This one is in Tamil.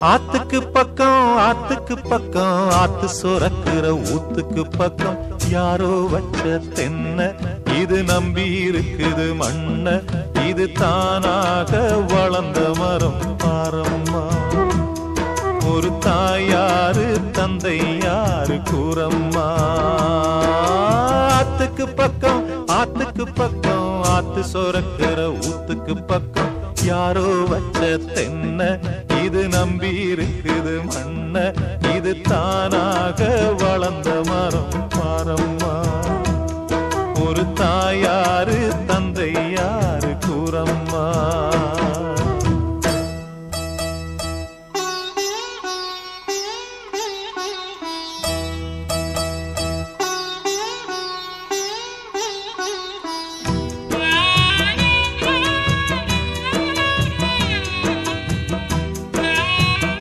ஆத்துக்கு பக்கம் ஆத்து சுரக்கிற ஊத்துக்கு பக்கம் யாரோ வச்ச தென்ன இது நம்பி இருக்குது மண்ண இது தானாக வளர்ந்த மரம் பாரம்மா. ஒரு தாயாரு தந்தை யாரு கூறம்மா. ஆத்துக்கு பக்கம் ஆத்து சுரக்கிற ஊத்துக்கு பக்கம் யாரோ வச்ச தென்ன இது நம்பி இருக்குது மண்ண இது தானாக வளர்ந்த மரம் பாரம்மா. ஒரு தாயாரு தந்தை யாரு கூறம்மா.